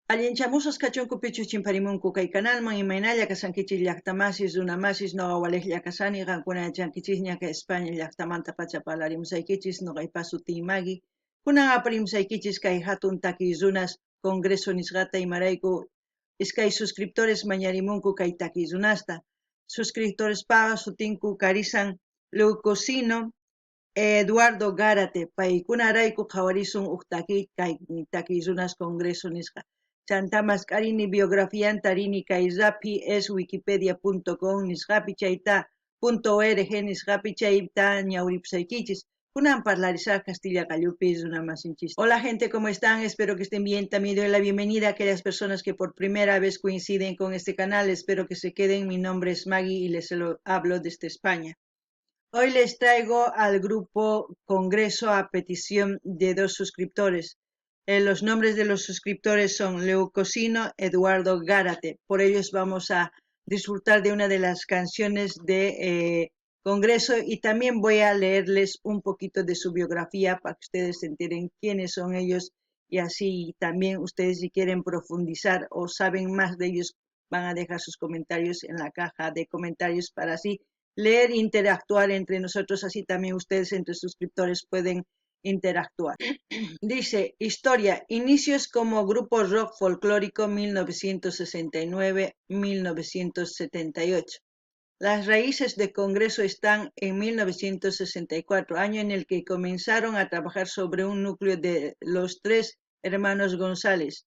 Allinchamusas kachunku pichu chimparimunku kay canalman imaynalla kasankichis llaqtamasis runamasis noqa waliqlla kasani qankuna yachankichis ña España llaqtamanta pacha parlarimusaykichis noqaypas sutiy Maggie kunan aparimusaykichis kay hatun takiy runas congreso nisqata imarayku iskay suscriptores mañarimunku kay takiy runasta suscriptorespaqa sutinku karisan Leucocino Eduardo Gárate paykunarayku qhawarisun huk takiy runas congreso nisqa chantamas karini biografianta rini kay rapi es wikipedia.com nisqapi chayta .org nisqapi chayta ñawripusaykichis kunan parlarizar Castilla Gallupi runamasinchis. Hola gente, ¿cómo están? Espero que estén bien. También doy la bienvenida a aquellas personas que por primera vez coinciden con este canal. Espero que se queden. Mi nombre es Maggie y les hablo desde España. Hoy les traigo al grupo Congreso a petición de 2 suscriptores. Los nombres de los suscriptores son Leucocino, Eduardo Gárate. Por ellos vamos a disfrutar de una de las canciones de Congreso y también voy a leerles un poquito de su biografía para que ustedes se enteren quiénes son ellos y así también ustedes si quieren profundizar o saben más de ellos van a dejar sus comentarios en la caja de comentarios para así leer e interactuar entre nosotros, así también ustedes entre suscriptores pueden interactuar. Dice, historia, inicios como grupo rock folclórico 1969-1978. Las raíces de Congreso están en 1964, año en el que comenzaron a trabajar sobre un núcleo de los 3 hermanos González,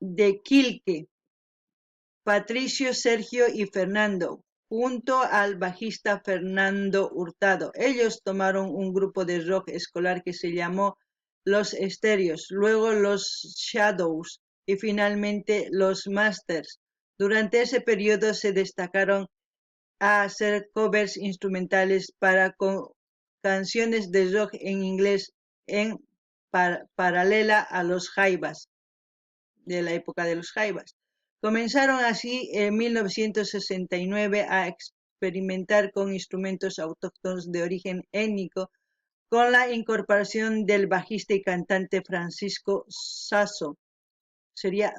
de Quilque, Patricio, Sergio y Fernando, junto al bajista Fernando Hurtado. Ellos tomaron un grupo de rock escolar que se llamó Los Estéreos, luego los Shadows y finalmente los Masters. Durante ese periodo se destacaron a hacer covers instrumentales para canciones de rock en inglés en paralela a los Jaivas, de la época de los Jaivas. Comenzaron así en 1969 a experimentar con instrumentos autóctonos de origen étnico con la incorporación del bajista y cantante Francisco Sasso, sería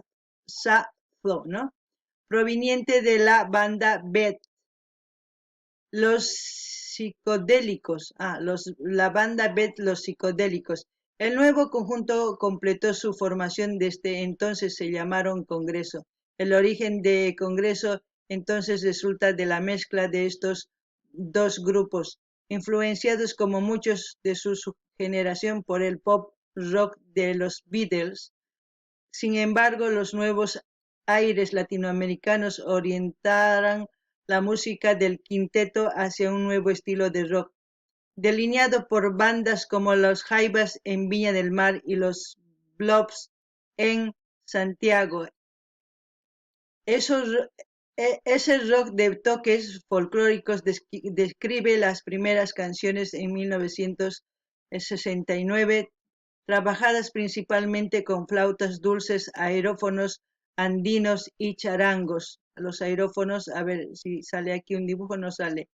Sazo, ¿no? Proveniente de la banda Beth, los psicodélicos, la banda Beth, los psicodélicos. El nuevo conjunto completó su formación desde entonces se llamaron Congreso. El origen de Congreso entonces resulta de la mezcla de estos 2 grupos, influenciados como muchos de su generación por el pop rock de los Beatles. Sin embargo, los nuevos aires latinoamericanos orientaron la música del quinteto hacia un nuevo estilo de rock, delineado por bandas como los Jaivas en Viña del Mar y los Blobs en Santiago. Ese rock de toques folclóricos describe las primeras canciones en 1969, trabajadas principalmente con flautas dulces, aerófonos andinos y charangos. Los aerófonos, a ver si sale aquí un dibujo, no sale,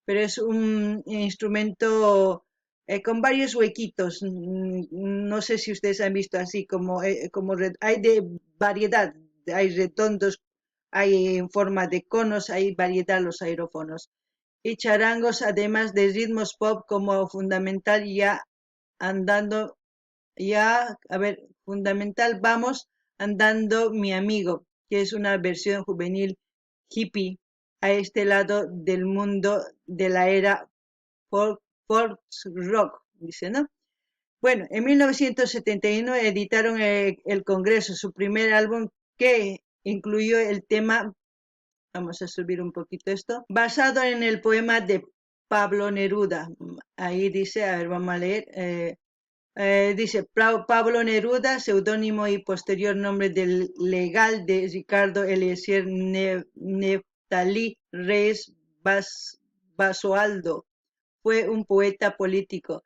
pero es un instrumento con varios huequitos. No sé si ustedes han visto así como hay de variedad, hay redondos, hay en forma de conos, hay variedad los aerófonos. Y charangos, además de ritmos pop como fundamental andando, fundamental, vamos andando mi amigo, que es una versión juvenil hippie a este lado del mundo de la era folk rock, dice, ¿no? Bueno, en 1971 editaron el Congreso, su primer álbum que incluyó el tema, vamos a subir un poquito esto, basado en el poema de Pablo Neruda. Ahí dice, a ver, vamos a leer. Dice Pablo Neruda, seudónimo y posterior nombre del legal de Ricardo Eliezer Neftalí Reyes Basualdo. Fue un poeta político.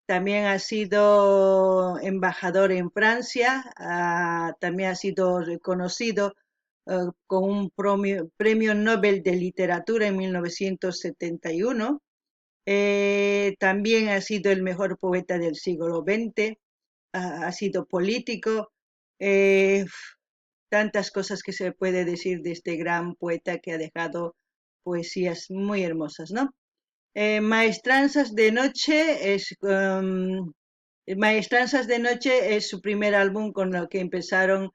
También ha sido embajador en Francia, también ha sido reconocido con un premio Nobel de Literatura en 1971. También ha sido el mejor poeta del siglo XX, ha sido político, tantas cosas que se puede decir de este gran poeta que ha dejado poesías muy hermosas, ¿no? Maestranzas de Noche Maestranzas de Noche es su primer álbum con lo que empezaron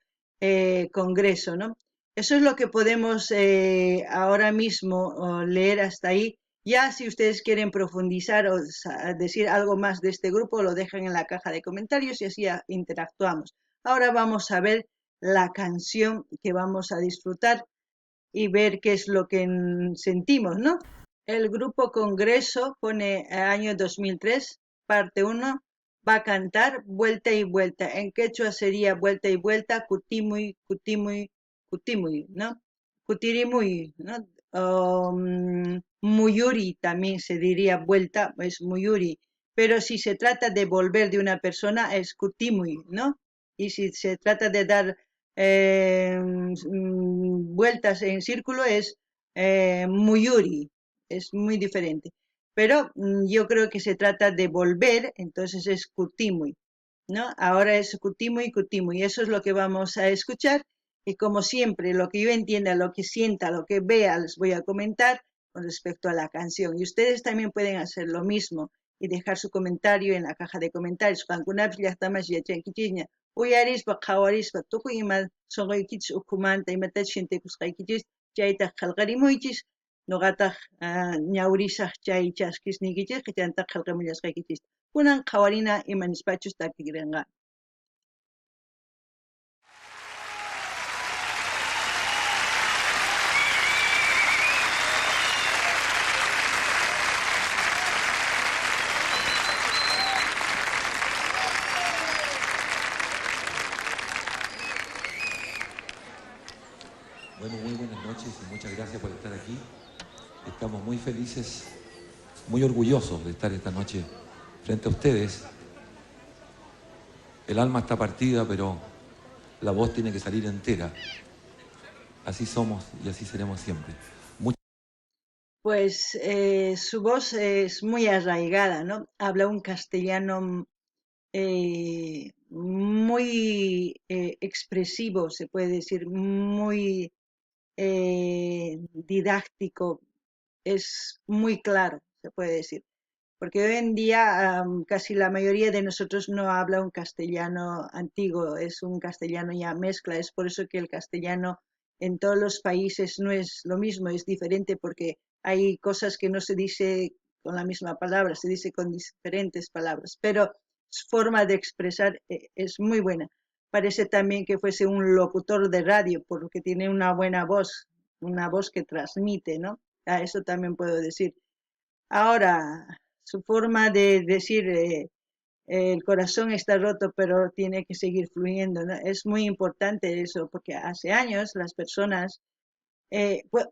Congreso, ¿no? Eso es lo que podemos ahora mismo leer hasta ahí. Ya si ustedes quieren profundizar o decir algo más de este grupo, lo dejan en la caja de comentarios y así interactuamos. Ahora vamos a ver la canción que vamos a disfrutar y ver qué es lo que sentimos, ¿no? El grupo Congreso pone año 2003, parte 1, va a cantar Vuelta y Vuelta. En quechua sería Vuelta y Vuelta, Cutimuy, Cutimuy, Cutimuy, ¿no? Cutirimuy, ¿no? Muyuri también se diría vuelta, es Muyuri. Pero si se trata de volver de una persona es Cutimuy, ¿no? Y si se trata de dar vueltas en círculo es Muyuri, es muy diferente. Pero yo creo que se trata de volver, entonces es Kutimui, ¿no? Ahora es Kutimui, Kutimui, eso es lo que vamos a escuchar. Y como siempre, lo que yo entienda, lo que sienta, lo que vea, les voy a comentar con respecto a la canción. Y ustedes también pueden hacer lo mismo y dejar su comentario en la caja de comentarios. Uyarispa, qawarispa, tukuy ima sonqoykich ukhumanta imatachi shintikusqaykichis, chaytaq qillqarimuychis, ñuqataq ñawrisaq chay chaskisniykichisqa chayantaq qillqamullasqaykichis. Kunan qawarina ima nispachus takirinqa. Bueno, muy buenas noches y muchas gracias por estar aquí. Estamos muy felices, muy orgullosos de estar esta noche frente a ustedes. El alma está partida, pero la voz tiene que salir entera. Así somos y así seremos siempre. Pues su voz es muy arraigada, ¿no? Habla un castellano muy expresivo, se puede decir, muy didáctico, es muy claro, se puede decir. Porque hoy en día casi la mayoría de nosotros no habla un castellano antiguo, es un castellano ya mezcla, es por eso que el castellano en todos los países no es lo mismo, es diferente porque hay cosas que no se dice con la misma palabra, se dice con diferentes palabras, pero su forma de expresar es muy buena. Parece también que fuese un locutor de radio porque tiene una voz que transmite, ¿no? A eso también puedo decir. Ahora, su forma de decir el corazón está roto, pero tiene que seguir fluyendo, ¿no? Es muy importante eso, porque hace años las personas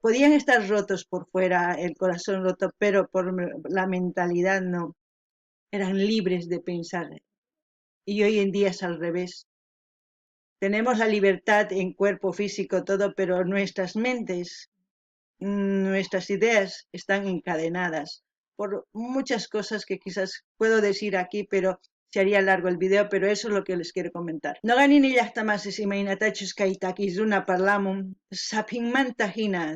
podían estar rotos por fuera, el corazón roto, pero por la mentalidad no, eran libres de pensar. Y hoy en día es al revés. Tenemos la libertad en cuerpo físico, todo, pero nuestras mentes, nuestras ideas están encadenadas por muchas cosas que quizás puedo decir aquí, pero se haría largo el video, pero eso es lo que les quiero comentar. No ganin y hasta más es imaginatachus kaitakis una parlamum sapinmanta hina,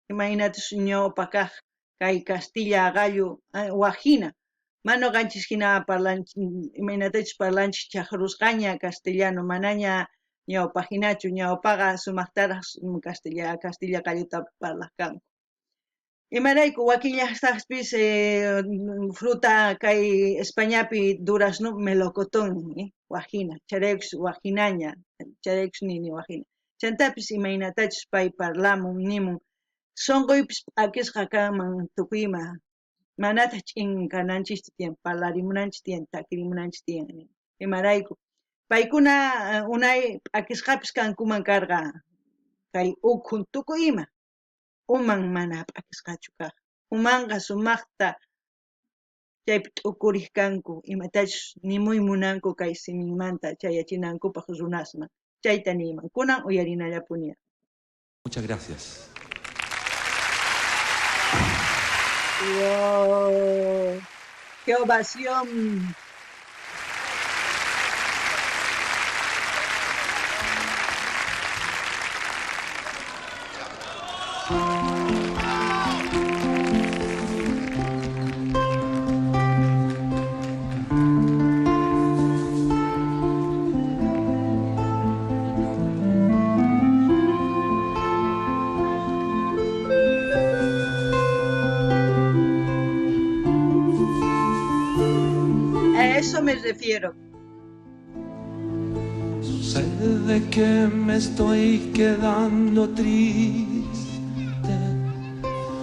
imaginatus ño pakaj kai Castilla gallo wajina. Mano ganchis hina parlanch imaginatachus parlanch chajruscaña castellano manaña ñawpajinachu ñawpaqa sumaqtaraq Castilla galluta parlaq kanku. Imarayku wakin llaqtaqpis fruta kay Españapi durazno melocotón wajina, charaykus wajinaña, charaykus nini wajina. Chantapis imaynatachus pay parlamun nimun sonqoypis p'akisqa kanman tukuyma manata ch'inkananchis tiyan parlarimunanchis tiyan takirimunanchis tiyan imarayku paykuna unay p'akisqapis kankuman karqa kay ukhun tukuyma uman mana p'akisqachu kaq umanqa sumaqta chaypi t'ukuriq kanku imatachus nimuy munanku kay simimanta chayachinankupaq runasman chayta niyman kunan uyarinallapuni. Muchas gracias. ¡Wow! ¡Qué ovación! A eso me refiero. Sucede que me estoy quedando triste.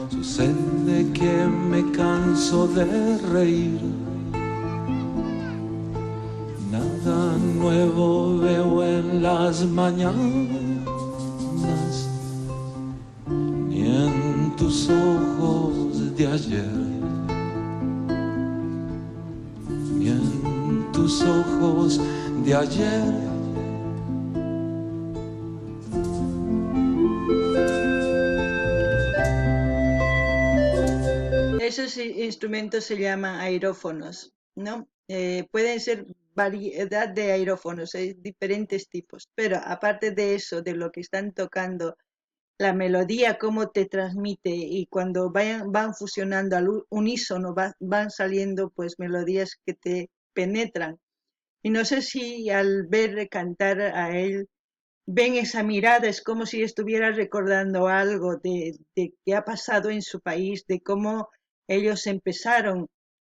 Sucede que me canso de reír. Nada nuevo veo en las mañanas, ni en tus ojos de ayer, ni en tus ojos de ayer. Esos instrumentos se llaman aerófonos, ¿no? Pueden ser variedad de aerófonos, hay diferentes tipos, pero aparte de eso, de lo que están tocando, la melodía, cómo te transmite y cuando van fusionando al unísono, van saliendo pues melodías que te penetran. Y no sé si al ver cantar a él, ven esa mirada, es como si estuviera recordando algo de qué ha pasado en su país, de cómo ellos empezaron.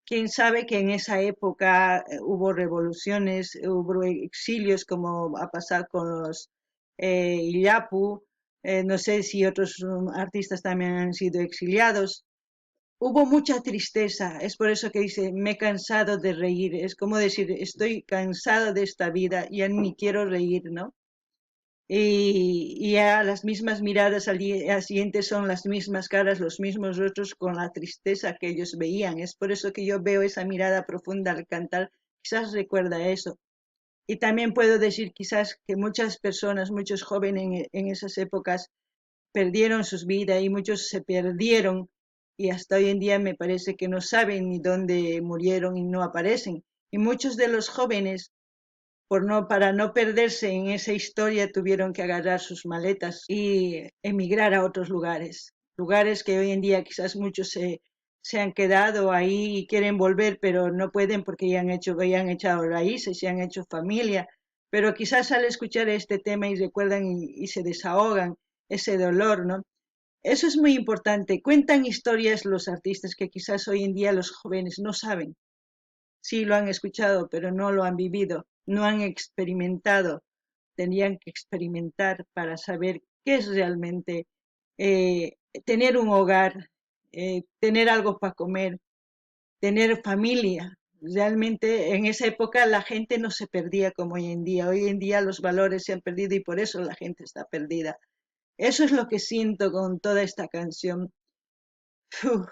Quién sabe que en esa época hubo revoluciones, hubo exilios, como ha pasado con los Illapu, no sé si otros artistas también han sido exiliados. Hubo mucha tristeza, es por eso que dice, me he cansado de reír, es como decir, estoy cansado de esta vida, ya ni quiero reír, ¿no? Y ya las mismas miradas al día siguiente son las mismas caras, los mismos rostros con la tristeza que ellos veían. Es por eso que yo veo esa mirada profunda al cantar, quizás recuerda eso. Y también puedo decir quizás que muchas personas, muchos jóvenes en esas épocas perdieron sus vidas y muchos se perdieron y hasta hoy en día me parece que no saben ni dónde murieron y no aparecen. Y muchos de los jóvenes para no perderse en esa historia, tuvieron que agarrar sus maletas y emigrar a otros lugares. Lugares que hoy en día quizás muchos se han quedado ahí y quieren volver, pero no pueden porque ya han echado raíces, ya han hecho familia. Pero quizás al escuchar este tema y recuerdan y se desahogan ese dolor, ¿no? Eso es muy importante. Cuentan historias los artistas que quizás hoy en día los jóvenes no saben. Sí lo han escuchado, pero no lo han vivido, no han experimentado. Tendrían que experimentar para saber qué es realmente eh, tener un hogar, tener algo para comer, tener familia. Realmente en esa época la gente no se perdía como hoy en día. Hoy en día los valores se han perdido y por eso la gente está perdida. Eso es lo que siento con toda esta canción. Uf,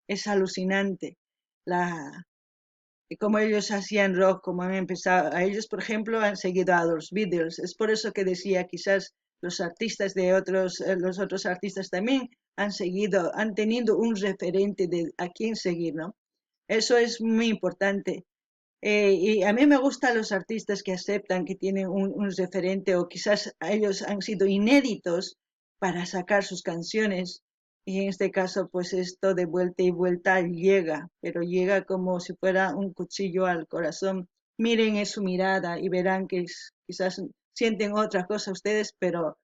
es alucinante. La, y como ellos hacían rock, como han empezado, a ellos, por ejemplo, han seguido a los Beatles. Es por eso que decía, quizás los artistas de otros, los otros artistas también han seguido, han tenido un referente de a quién seguir, ¿no? Eso es muy importante. Y a mí me gustan los artistas que aceptan que tienen un referente o quizás ellos han sido inéditos para sacar sus canciones. Y en este caso, pues esto de vuelta y vuelta llega, pero llega como si fuera un cuchillo al corazón. Miren en su mirada y verán que quizás sienten otra cosa ustedes, pero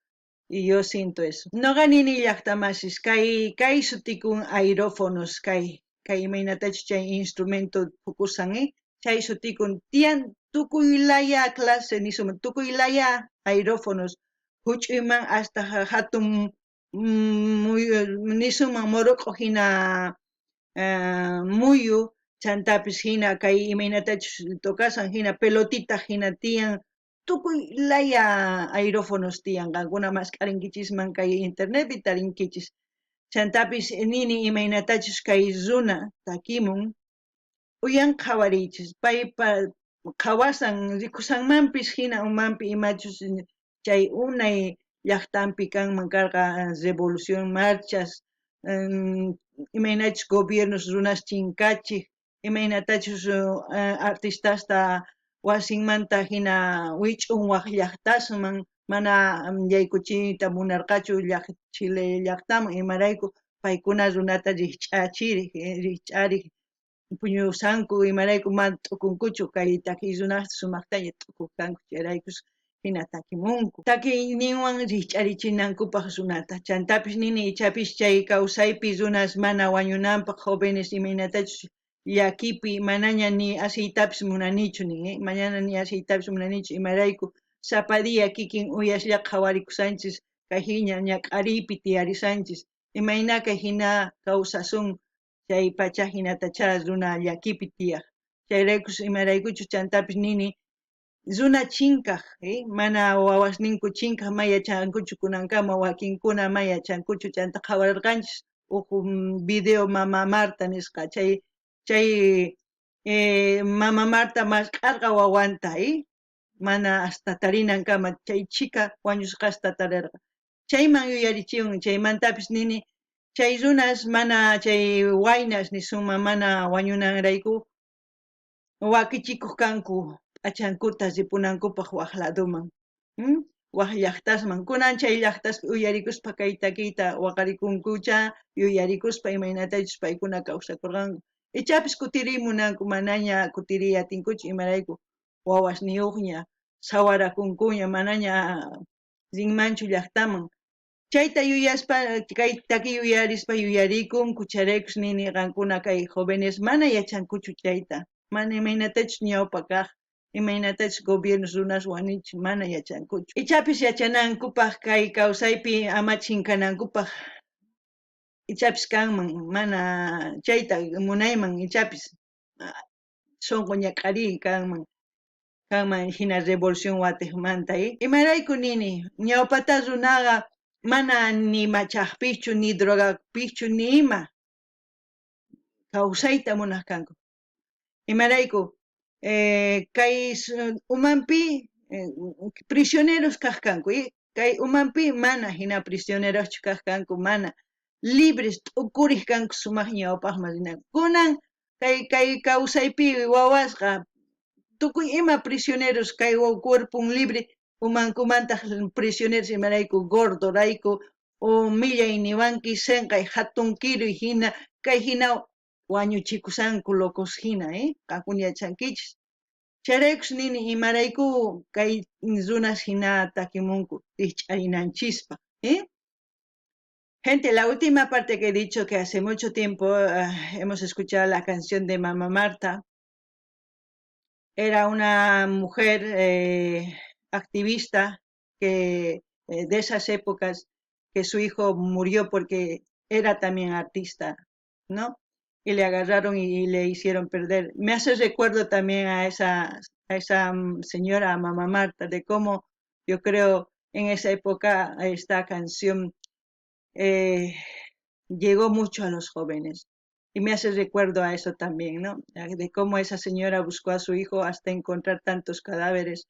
y yo siento eso. No ganini llaqtamasis, kay sutikun aerófonos, kay imaynatachu chay instrumento pukusan, chay sutikun tian tukuylaya clase nisuma, tukuylaya aerófonos, huch'uyman hasta hatun nisuman moruq'u hina muyu, chantapis hina kay imaynatachus tokasan hina pelotita hina tiyan tukuy laya aerófonos tiyan qankuna masq'arinkichisman kay internetpi tarinkichis chantapis nini imaynatachus kay runa takimun uyan qhawarichis paypa qhawasan rikusanmanpis hina umanpi imachus chay unay llaqtanpi kanman karqa revolución marchas imaynachus gobiernos runas chinkachik imaynatachus artistasta wasinmanta hina wich'un waq llaqtasman mana yaykuchiyta munarqachu Chile llaqtaman imarayku paykuna runata rikch'ariq puñusanku imarayku mana t'ukunkuchu kay takiy runaq sumaqtaña t'ukukanku chayraykus hina takimunku takiyninwan rikch'arichinankupaq runata chantapis nini ichapis chay kawsaypi runas mana wañunanpaq jóvenes imaynatachus llakipi manaña ni asiytapis munanichu nin mañana ni asiytapis munanichu imarayku sapa día kikin uyashllaqa qhawarikusanchis kayhina ñak'ariypi tiyarisanchis imaynaka hina kawsasun chay pacha hinatachá runa llakipi tiyaq chayraykus imaraykuchus chantapis nini runa chinkaq mana wawasninku chinkaq ma yachankuchu kunankama wakinkuna ma yachankuchu chanta qhawararqanchis video Mama Marta nisqa chay Mama Marta masq'arqa wawanta mana hasta tarinankama chay chika wañusqa hasta tarirqa chayman yuyarichiwan chaymantapis nini chay runas mana chay waynas nisuma mana wañunanrayku wakichikuq kanku p'achankuta ripunankupaq waq ladoman waq llaqtasman kunan chay llaqtaspi uyarikuspa kay takiyta waqarikunkucha yuyarikuspa imaynatachus paykuna kawsakurqanku ichapis kutirimunanku manaña kutiriyatinkuchu imarayku wawasniyuqña sawarakunkuña manaña rinmanchu llaqtaman chayta yuyaspa kay takiy yuyarispa yuyarikunku chayraykus nini qankuna kay jóvenes mana yachankuchu chayta mana imaynatachus ñawpa kaq imaynatachus gobiernos runas wanichik mana yachankuchu ichapis yachanankupaq kay kawsaypi ama chinkanankupaq ichapis kanman mana chayta munayman ichapis sunqu ñak'ariy kanman hina revolución watiqmanta imarayku nini ñawpata runaqa mana ni machaqpichu ni drogapichu ni ima kawsayta munaq kanku imarayku kay umanpi prisioneros kaq kanku kay umanpi mana hina prisioneros kaq kanku mana libres t'ukuriq kanku sumaq ñawpaqman rinaku kunan kay kawsaypi wawasqa tukuy ima prisioneros kay cuerpon libre umankumanta prisioneros imarayku gordo rayku o millay niwanki sinqay hatun kiruy hina kay hina wañuchikusanku locos hina qakuna yachankichis chayraykus nini imarayku kay runas hina takimunku rikch'arinanchispa gente, la última parte que he dicho que hace mucho tiempo hemos escuchado la canción de Mama Marta. Era una mujer activista que de esas épocas que su hijo murió porque era también artista, ¿no? Y le agarraron y le hicieron perder. Me hace recuerdo también a esa señora, Mama Marta, de cómo yo creo en esa época esta canción llegó mucho a los jóvenes. Y me hace recuerdo a eso también, ¿no? De cómo esa señora buscó a su hijo hasta encontrar tantos cadáveres.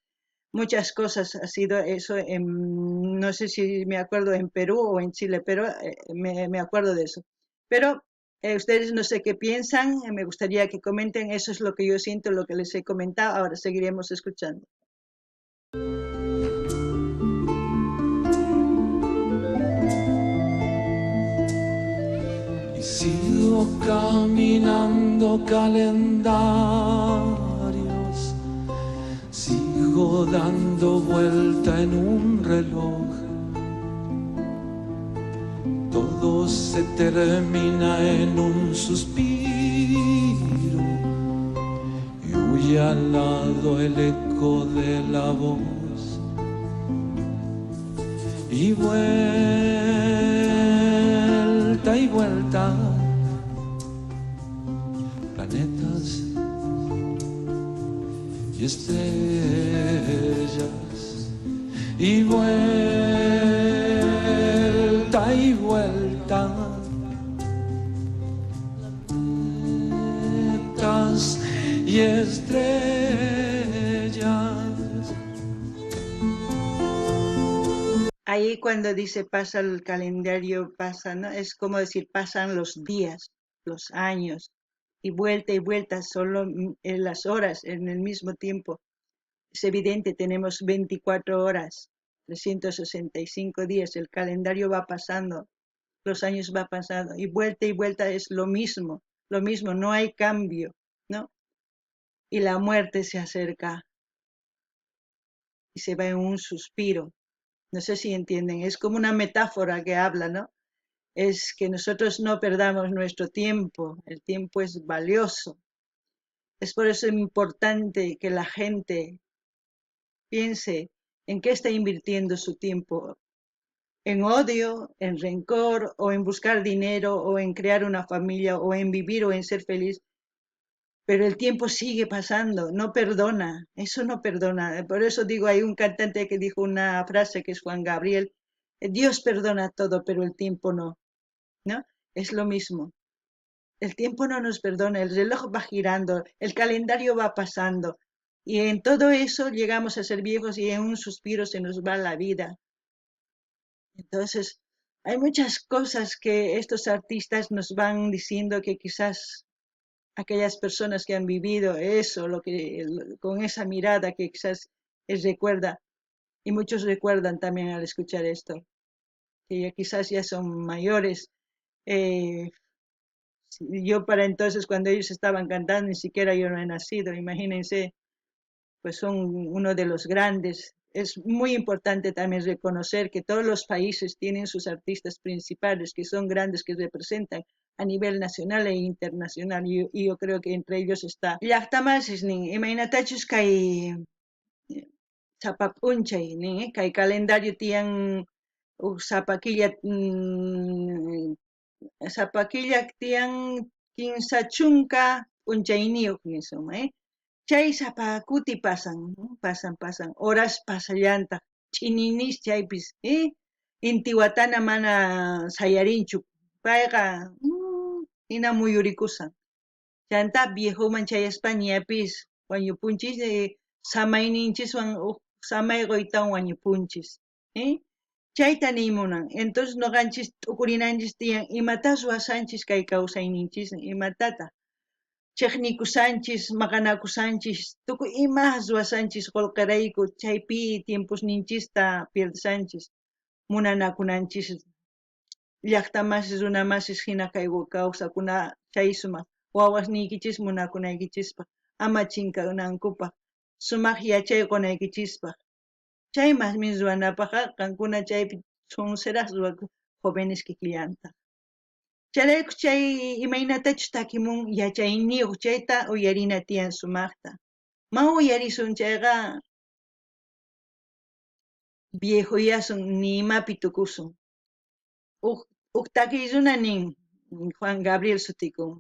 Muchas cosas ha sido eso, no sé si me acuerdo en Perú o en Chile, pero me acuerdo de eso. Pero ustedes no sé qué piensan, me gustaría que comenten, eso es lo que yo siento, lo que les he comentado, ahora seguiremos escuchando. Sigo caminando calendarios, sigo dando vuelta en un reloj. Todo se termina en un suspiro y huye al lado el eco de la voz. Y vuelta y vuelta, planetas y estrellas, y vuelta y vuelta, planetas y estrellas. Ahí cuando dice pasa el calendario, pasa, ¿no? Es como decir, pasan los días, los años, y vuelta, solo las horas en el mismo tiempo. Es evidente, tenemos 24 horas 365 días, el calendario va pasando, los años va pasando, y vuelta es lo mismo, no hay cambio, ¿no? Y la muerte se acerca y se va en un suspiro. No sé si entienden, es como una metáfora que habla, ¿no? Es que nosotros no perdamos nuestro tiempo, el tiempo es valioso. Es por eso importante que la gente piense en qué está invirtiendo su tiempo, en odio, en rencor, o en buscar dinero, o en crear una familia, o en vivir, o en ser feliz. Pero el tiempo sigue pasando, no perdona, eso no perdona. Por eso digo, hay un cantante que dijo una frase que es Juan Gabriel: Dios perdona todo, pero el tiempo no, ¿no? Es lo mismo. El tiempo no nos perdona, el reloj va girando, el calendario va pasando, y en todo eso llegamos a ser viejos y en un suspiro se nos va la vida. Entonces, hay muchas cosas que estos artistas nos van diciendo que quizás aquellas personas que han vivido eso, con esa mirada que quizás les recuerda, y muchos recuerdan también al escuchar esto, que quizás ya son mayores. Eh, yo para entonces, cuando ellos estaban cantando, ni siquiera yo no he nacido, imagínense, pues son uno de los grandes. Es muy importante también reconocer que todos los países tienen sus artistas principales, que son grandes, que representan a nivel nacional e internacional, y yo creo que entre ellos está llaqtamasisnin imaynatachus kay sapap'unchay kay calendario tiyan sapakilla sapakilla tiyan kinsa chunka p'unchayniyuq nisuma chay sapakuti pasan horas pasallanta ch'ininis chaypis inti watana mana sayarinchu payqa hina muyurikusan chanta viejoman chayaspa ñapis wañupunchis samayninchikwan samayquytawan wañupunchis chayta nimunan. Entonces noqanchis t'ukurinanchis tiyan imatas ruwasanchis kay kawsayninchis imatata chiqnikusanchis maqanakusanchis tukuy imas ruwasanchis qullqirayku chaypi tiemposninchista pierdesanchis munanakunanchis llaqtamasis runamasis hina kay kawsakuna chay sumaq wawasniykichis munakunaykichispa ama chinkanankupaq sumaq yachay qonaykichispa chay masmin ruwanapaqqa qankuna chaypi sonseras ruwaku jóvenes kikillanta chayrayku chay imaynatachus takimun yachayniyuq chayta uyarina tiyan sumaqta ma uyarisun chayqa viejoyasun ni imapi tukusun uk takiy runa nin Juan Gabriel sutikun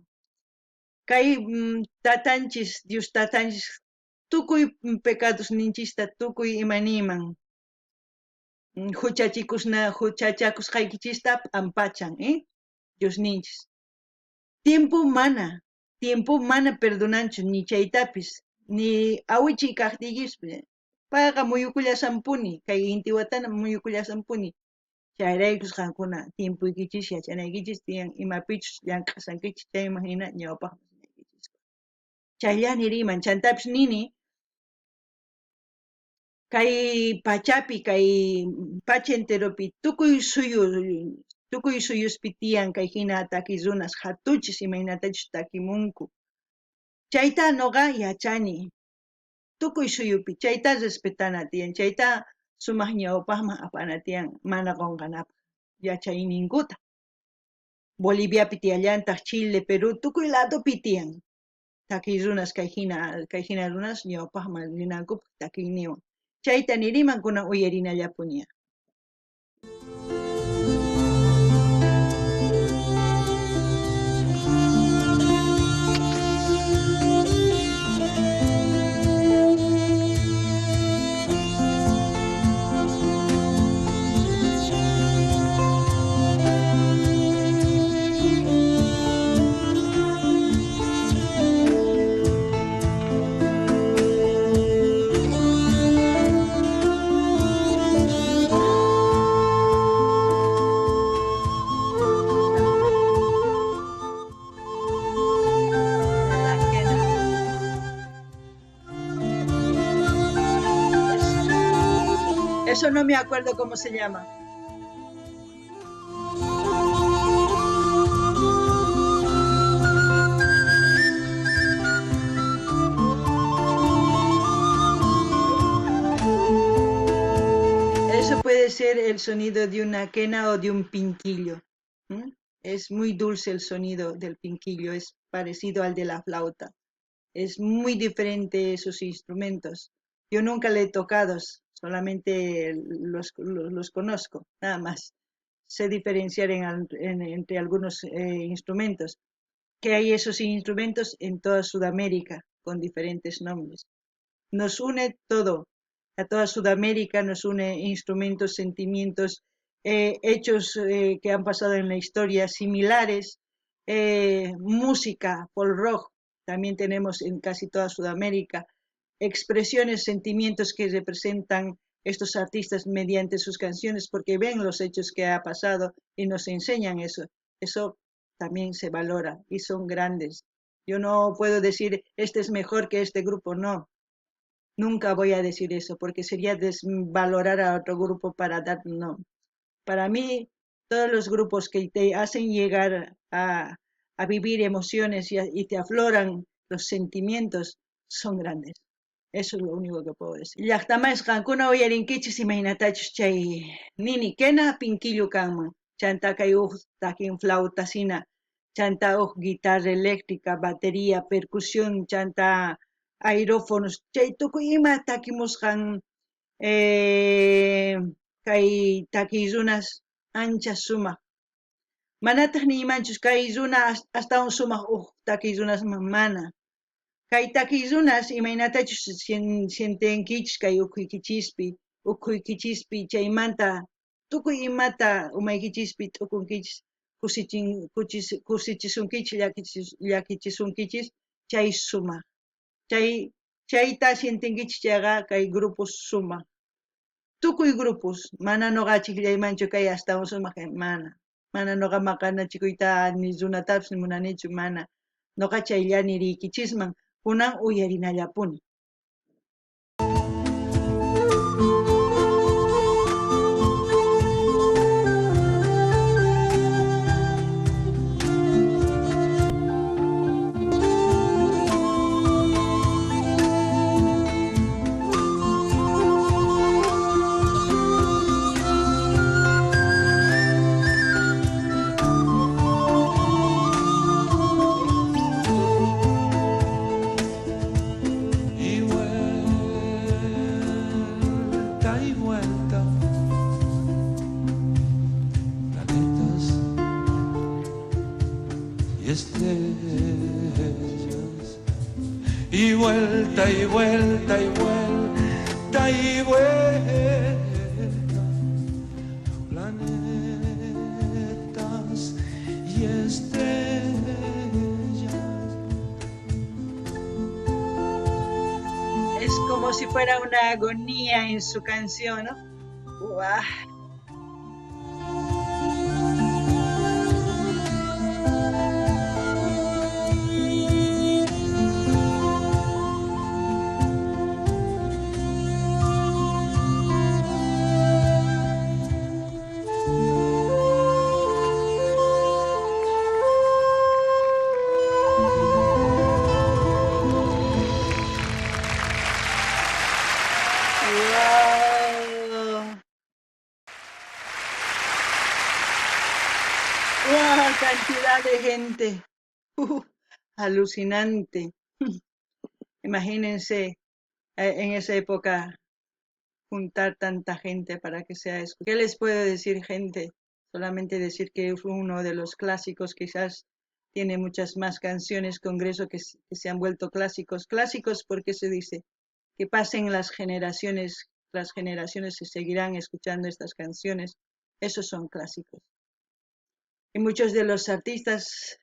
kay tatanchis Dios tatanchis tukuy pecados ninchista tukuy imaniyman huchachakusqaykichista p'ampachan Dios ninchis tiempo mana perdonanchu ni chaytapis ni awichiy kaqtiykispis payqa muyukullasampuni kay inti watana muyukullasampuni chayraykus qankuna tiempuykichis yachanaykichis tiyan imapichus llamk'asankichis chayman hina ñawpaqman sinaykichispa chaylla niriman chantapis nini kay pachapi kay pacha enteropi tukuy suyuspi tiyan kay hina takiy runas hatuchis imaynatachus takimunku chayta noqa yachani tukuy suyupi chayta respetana tiyan chayta sumaq ñawpaqman apana tiyan mana qunqanapaq yachayninkuta Boliviapi tiyallantaq Chile, Perú tukuy ladopi tiyan takiy runas kay hina runas ñawpaqman rinankupaq takiyniwan chayta niriman kunan uyarinallapuña Eso no me acuerdo cómo se llama. Eso puede ser el sonido de una quena o de un pinquillo. ¿Mm? Es muy dulce el sonido del pinquillo, es parecido al de la flauta. Es muy diferente esos instrumentos. Yo nunca le he tocado, solamente los conozco, nada más. Sé diferenciar entre algunos instrumentos, que hay esos instrumentos en toda Sudamérica, con diferentes nombres. Nos une todo, a toda Sudamérica nos une instrumentos, sentimientos, hechos que han pasado en la historia similares, música, folk rock, también tenemos en casi toda Sudamérica, expresiones, sentimientos que representan estos artistas mediante sus canciones porque ven los hechos que ha pasado y nos enseñan eso. Eso también se valora y son grandes. Yo no puedo decir este es mejor que este grupo, no. Nunca voy a decir eso porque sería desvalorar a otro grupo para dar, no. Para mí, todos los grupos que te hacen llegar a vivir emociones y te afloran los sentimientos son grandes. Eso es lo único que puedo decir. Llaqtamasqankuna uyarinkichis imaynatachus chay nini kena pinquillo kanman. Chanta kay takin flauta sina, chanta guitarra eléctrica, batería, percusión, chanta aerófonos, chay tukuy ima takimusqan eh, kay takirunas ancha sumaq. Manataq nimanchus kay runa astawan sumaq takirunas mana. Kay takirunas imaynatachus sientenkichis kay ukhuykichis chaymanta tukuy imata umaykichispi t'ukunkichis kusichisunkichis llakichisunkichis chay sumaq. Chayta sientinkichis chayqa kay grupos sumaq. Tukuy grupos mana nuqachiklaymanchu kay astawan sumaq mana. Mana nuqa maqanachikuyta ni runatapas ni munanichu mana. Nuqa chayllani riykichisman kunan uyarinallapuni. Y vuelta, planetas y estrellas. Y vuelta, y vuelta, y vuelta, y vuelta. Planetas y estrellas. Es como si fuera una agonía en su canción, ¿no? ¡Uah! ¡Wow! ¡Wow! Cantidad de gente. Alucinante. Imagínense en esa época juntar tanta gente para que sea eso. ¿Qué les puedo decir, gente? Solamente decir que fue uno de los clásicos, quizás tiene muchas más canciones, congreso que se han vuelto clásicos. Clásicos porque se dice que pasen las generaciones se seguirán escuchando estas canciones. Esos son clásicos. Y muchos de los artistas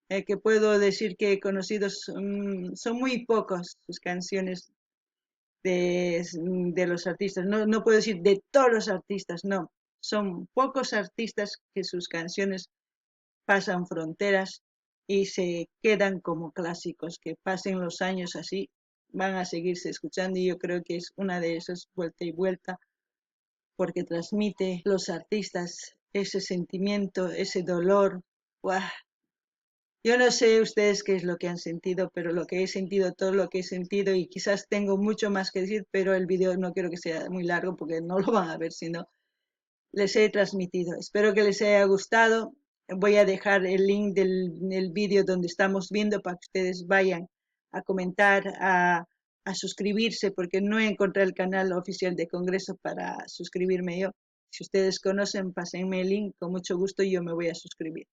que puedo decir que he conocido son muy pocos sus canciones de los artistas. No, no puedo decir de todos los artistas, no. Son pocos artistas que sus canciones pasan fronteras y se quedan como clásicos, que pasen los años así, van a seguirse escuchando y yo creo que es una de esas vuelta y vuelta porque transmite los artistas ese sentimiento, ese dolor. ¡Guau! Yo no sé ustedes qué es lo que han sentido, pero lo que he sentido, todo lo que he sentido, y quizás tengo mucho más que decir, pero el video no quiero que sea muy largo porque no lo van a ver, sino les he transmitido. Espero que les haya gustado. Voy a dejar el link del vídeo donde estamos viendo para que ustedes vayan a comentar, a suscribirse, porque no encontré el canal oficial de Congreso para suscribirme yo. Si ustedes conocen, pásenme el link, con mucho gusto yo me voy a suscribir.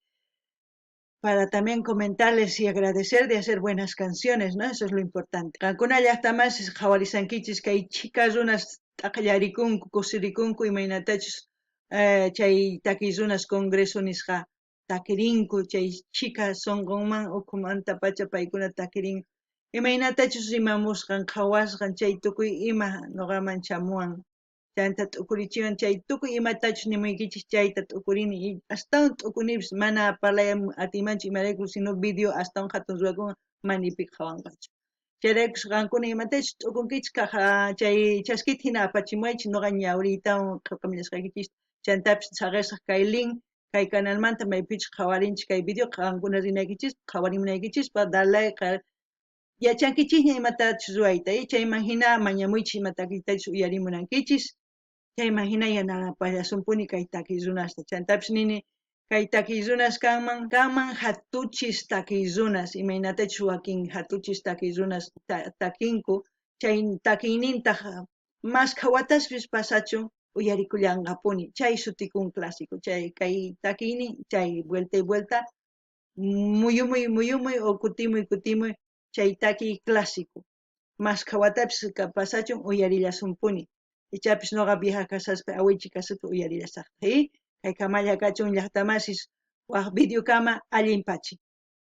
Para también comentarles y agradecer de hacer buenas canciones, ¿no? Eso es lo importante. Kankuna llaqta más hawarisankichis kay chicas unas taqllarikunku, kusirikunku imaynatachus chay takizunas congreso nisqa takirinku, chay chicas sonqonman ukumanta pacha paykuna takirin imaynatachus rimamusqan qhawasqan chay tukuy ima noqaman chamuwan. Chanta t'ukurichiwan chay tukuy imatachus nimaykichis chayta t'ukurini y astawan t'ukunipis mana parlay atimanchu imarayku sino video astawan hatun ruwakunqa manipi qhawanqachu. Chayraykus qankuna imatachus t'ukunkichis chay chaskita hina apachimuwaychis noqa ñawriytawan qillqamillasqaykichis chantapis saqisaq kay link kay canalmanta maypichus qhawarinchik kay video qankuna rinaykichis qhawarimunaykichis darlayqa yachankichikña imatachus ruwayta y chayman hina mañamuychis imatakitachus uyarimunankichis. Chayman hina yanapayasumpuni kay takiy runasta. Chantapis nini kay takiy runas kanman hatuchis takiy runas imaynatachus wakin hatuchis takiy runas takinku chay takiynintaq masqa wataspis pasachun uyarikullanqapuni chay sutikun clásico chay kay takiynin chay vuelta y vuelta muyumuy o kutimuy chay takiy clásico masqa watapis pasachun uyarillasumpuni. Ichapis noqa vieja casaspa awichi casaspa uyarillasaqta kay kamalla kachun llaqtamasis waq video kama allinpachi.